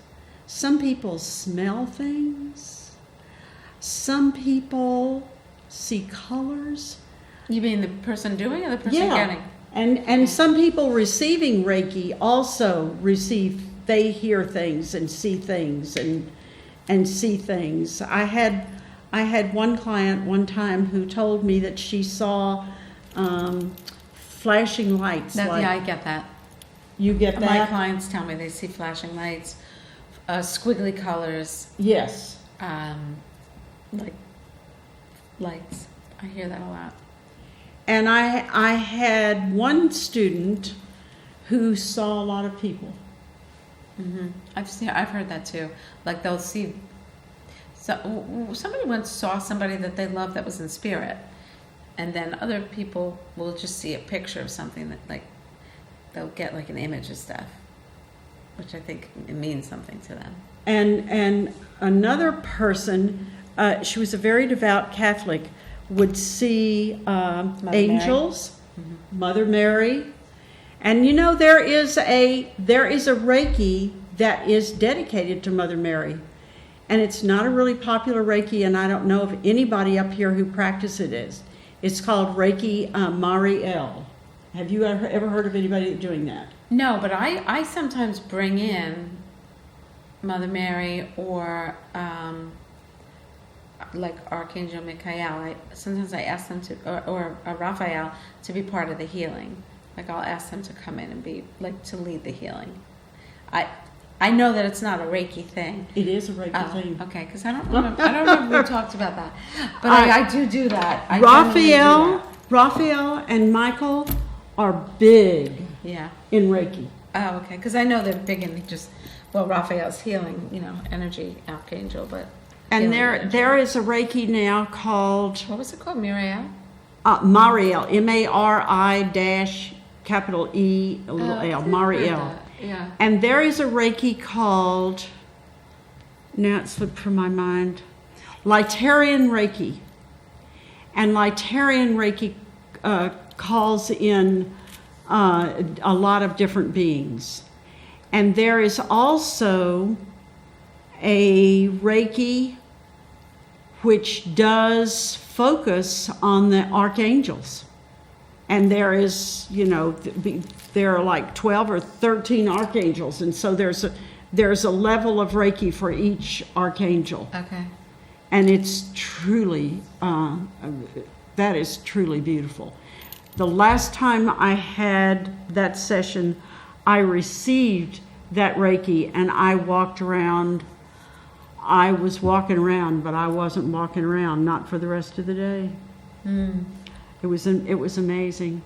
Some people smell things. Some people see colors. You mean the person doing it or the person getting? And some people receiving Reiki also they hear things and see things and see things. I had one client one time who told me that she saw flashing lights. Yeah, I get that. You get that? My clients tell me they see flashing lights, squiggly colors. Yes. Like lights. I hear that a lot. And I had one student who saw a lot of people. Mm-hmm. I've heard that too. Like they'll see. Somebody once saw somebody that they loved that was in spirit, and then other people will just see a picture of something that like they'll get like an image of stuff, which I think it means something to them. And another person, she was a very devout Catholic, would see angels, Mother Mary, and there is a Reiki that is dedicated to Mother Mary, and it's not a really popular Reiki, and I don't know of anybody up here who practices it. It's called Reiki Mariel. Have you ever heard of anybody doing that? No, but I sometimes bring in Mother Mary or like Archangel Michael. Sometimes I ask them to, or Raphael, to be part of the healing. Like I'll ask them to come in and be like to lead the healing. I know that it's not a Reiki thing. It is a Reiki thing. Okay, because I don't remember we talked about that, but I do that. Raphael and Michael are big. Yeah. In Reiki. Oh, okay. Because I know they're big in Raphael's healing, energy archangel, but. And there is a Reiki now called. What was it called? Mariel? Mariel. MARI-E-L. Mariel. Yeah. And there is a Reiki called. Now it slipped from my mind. Litarian Reiki. And Litarian Reiki calls in a lot of different beings. And there is also a Reiki which does focus on the archangels. And there is, there are like 12 or 13 archangels. And so there's a level of Reiki for each archangel. Okay. And it's truly, that is truly beautiful. The last time I had that session, I received that Reiki and I walked around. I was walking around, but I wasn't walking around, not for the rest of the day. Mm. It was amazing.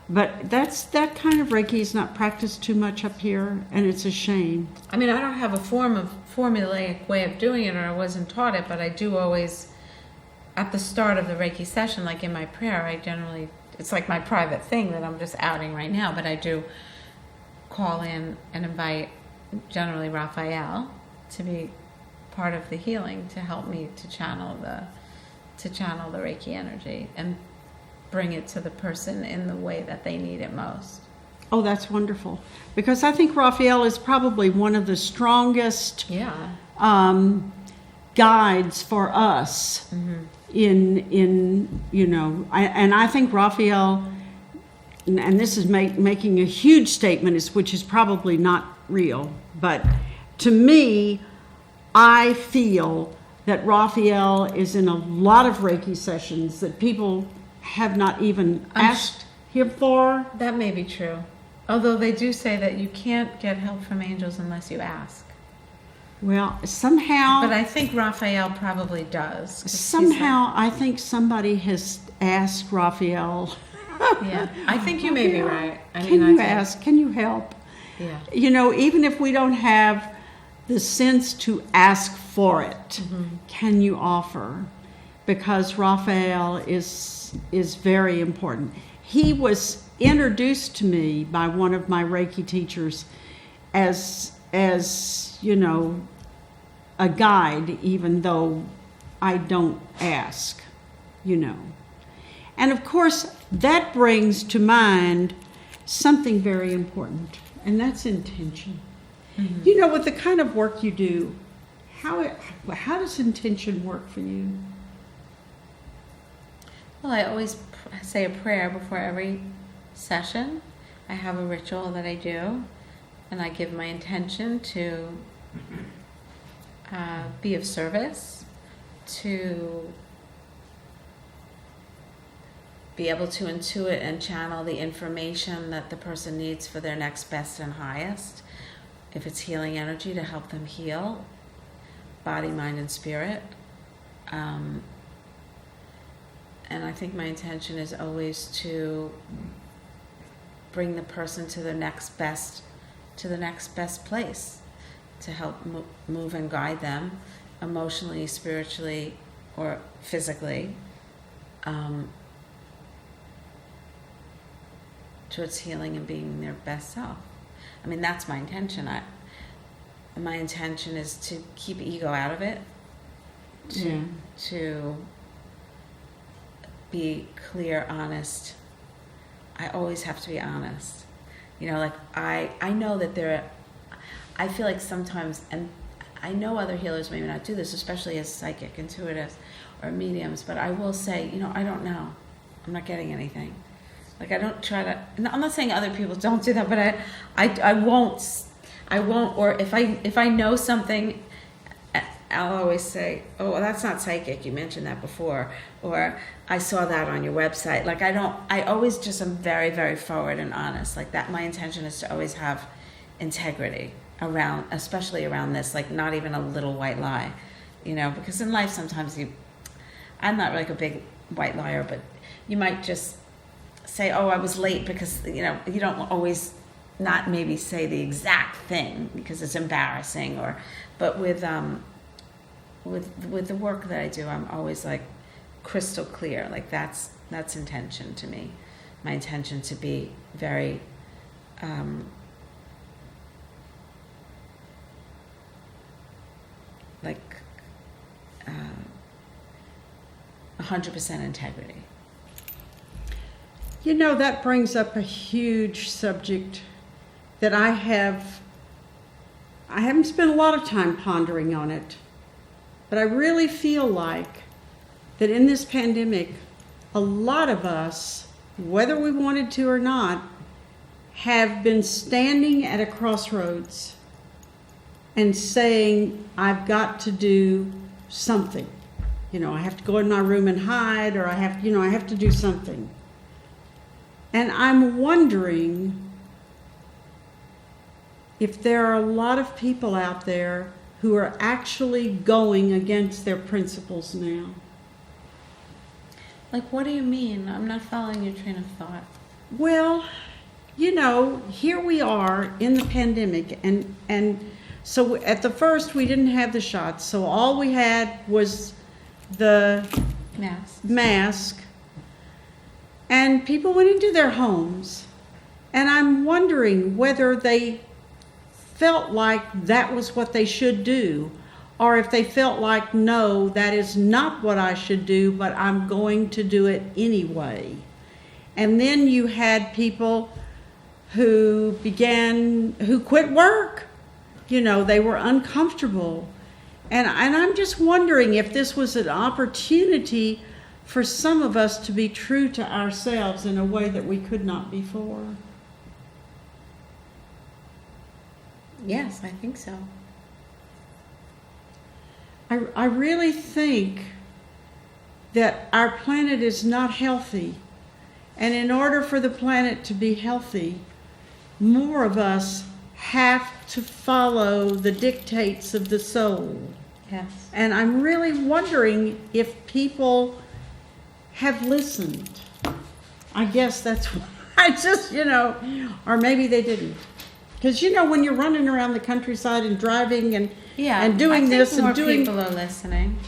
But that kind of Reiki is not practiced too much up here, and it's a shame. I mean, I don't have a formulaic way of doing it, or I wasn't taught it, but I do always, at the start of the Reiki session, like in my prayer, I generally, it's like my private thing that I'm just outing right now, but I do call in and invite generally Raphael, to be part of the healing, to help me to channel the Reiki energy and bring it to the person in the way that they need it most. Oh, that's wonderful. Because I think Raphael is probably one of the strongest guides for us in and I think Raphael, and this is making a huge statement, which is probably not real, but to me, I feel that Raphael is in a lot of Reiki sessions that people have not even asked him for. That may be true. Although they do say that you can't get help from angels unless you ask. Well, somehow... But I think Raphael probably does. Somehow, I think somebody has asked Raphael... Yeah, I think you may be right. Can you help? Yeah. Even if we don't have the sense to ask for it, can you offer? Because Raphael is very important. He was introduced to me by one of my Reiki teachers as a guide, even though I don't ask, And of course, that brings to mind something very important, and that's intention. With the kind of work you do, how does intention work for you? Well, I always say a prayer before every session. I have a ritual that I do, and I give my intention to be of service, to be able to intuit and channel the information that the person needs for their next best and highest. If it's healing energy, to help them heal, body, mind, and spirit. And I think my intention is always to bring the person to the next best place, to help move and guide them emotionally, spiritually, or physically, towards healing and being their best self. I mean, that's my intention. My intention is to keep ego out of it, to be clear, honest. I always have to be honest. I know that I feel like sometimes, and I know other healers maybe not do this, especially as psychic, intuitives, or mediums, but I will say, I don't know. I'm not getting anything. Like, I don't try to, I'm not saying other people don't do that, but I won't, or if I know something, I'll always say, oh, well, that's not psychic, you mentioned that before, or I saw that on your website. Like, I always just am very, very forward and honest. Like, that, my intention is to always have integrity especially around this, like, not even a little white lie, because in life sometimes I'm not like a big white liar, but you might just say, oh, I was late, because, you don't always not maybe say the exact thing because it's embarrassing, but with the work that I do, I'm always like crystal clear. Like, that's intention to me. My intention to be very 100% integrity. That brings up a huge subject that I haven't spent a lot of time pondering on it, but I really feel like that in this pandemic, a lot of us, whether we wanted to or not, have been standing at a crossroads and saying, I've got to do something. I have to go in my room and hide, or I have to do something. And I'm wondering if there are a lot of people out there who are actually going against their principles now. Like, what do you mean? I'm not following your train of thought. Well, here we are in the pandemic, and so at the first we didn't have the shots, so all we had was the mask, and people went into their homes, and I'm wondering whether they felt like that was what they should do, or if they felt like, no, that is not what I should do, but I'm going to do it anyway. And then you had people who quit work. You know, they were uncomfortable. And I'm just wondering if this was an opportunity for some of us to be true to ourselves in a way that we could not before. Yes, I think so. I really think that our planet is not healthy. And in order for the planet to be healthy, more of us have to follow the dictates of the soul. Yes. And I'm really wondering if people have listened. I guess that's why I just, or maybe they didn't. Because, when you're running around the countryside and driving and doing this and doing... people are listening.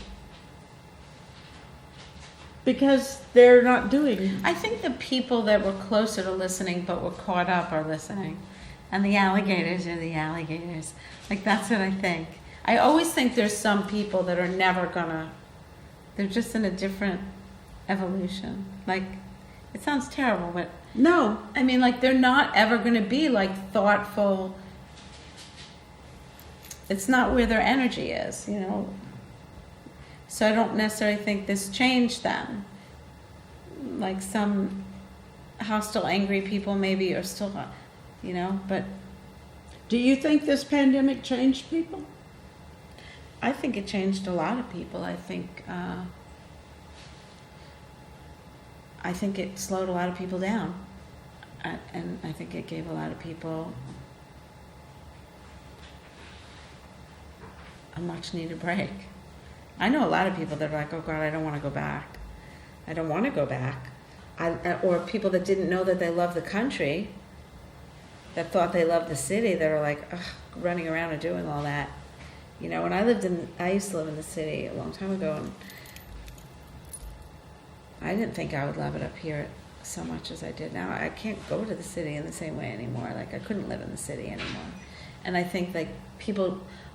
Because they're not doing... I think the people that were closer to listening but were caught up are listening. And the alligators are the alligators. Like, that's what I think. I always think there's some people that are never gonna... They're just in a different evolution. Like, it sounds terrible, but... No. I mean, like, they're not ever going to be, like, thoughtful. It's not where their energy is, So I don't necessarily think this changed them. Like, some hostile, angry people maybe are still, but... Do you think this pandemic changed people? I think it changed a lot of people. I think it slowed a lot of people down, and I think it gave a lot of people a much-needed break. I know a lot of people that are like, oh God, I don't want to go back. I don't want to go back. Or people that didn't know that they loved the country, that thought they loved the city, that are like, ugh, running around and doing all that. When I used to live in the city a long time ago, and I didn't think I would love it up here so much as I did now. I can't go to the city in the same way anymore. Like, I couldn't live in the city anymore. And I think, like,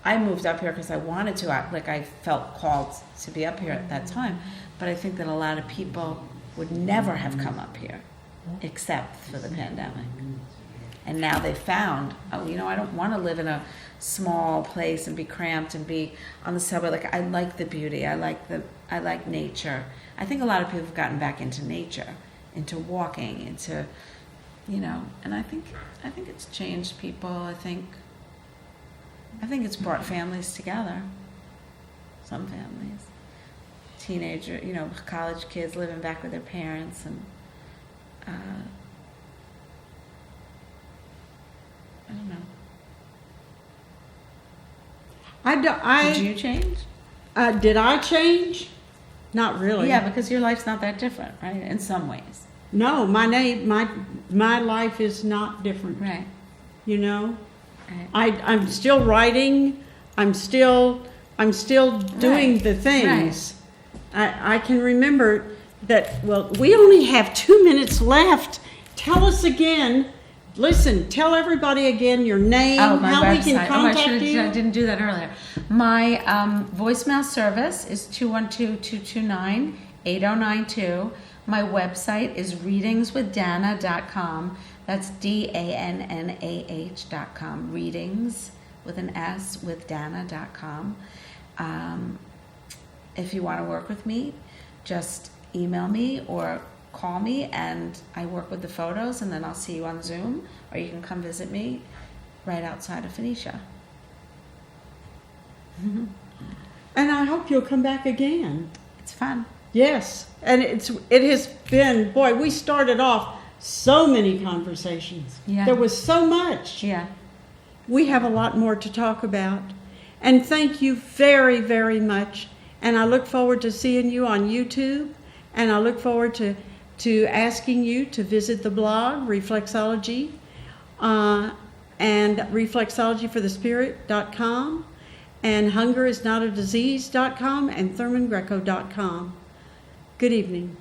I moved up here because I wanted to. I felt called to be up here at that time. But I think that a lot of people would never have come up here except for the pandemic. And now they found, I don't want to live in a small place and be cramped and be on the subway. Like, I like the beauty. I like nature. I think a lot of people have gotten back into nature, into walking, into, and I think it's changed people. I think it's brought families together. Some families, teenager, college kids living back with their parents, and I don't know. Did you change? Did I change? Not really. Yeah, because your life's not that different, right? In some ways. No, my life is not different. Right. Right. I'm still writing. I'm still doing the things. Right. I can remember that. Well, we only have 2 minutes left. Tell us again. Listen, tell everybody again your name, how website. We can contact you. I didn't do that earlier. My voicemail service is 212-229-8092. My website is readingswithdannah.com. That's DANNAH.com. Readings with an S with Dannah.com. If you want to work with me, just email me or call me, and I work with the photos, and then I'll see you on Zoom, or you can come visit me right outside of Phoenicia. And I hope you'll come back again. It's fun. Yes, and it has been, boy, we started off so many conversations. Yeah. There was so much. Yeah. We have a lot more to talk about. And thank you very, very much. And I look forward to seeing you on YouTube, and I look forward to asking you to visit the blog, Reflexology, and reflexologyforthespirit.com, and hungerisnotadisease.com, and thurmangreco.com. Good evening.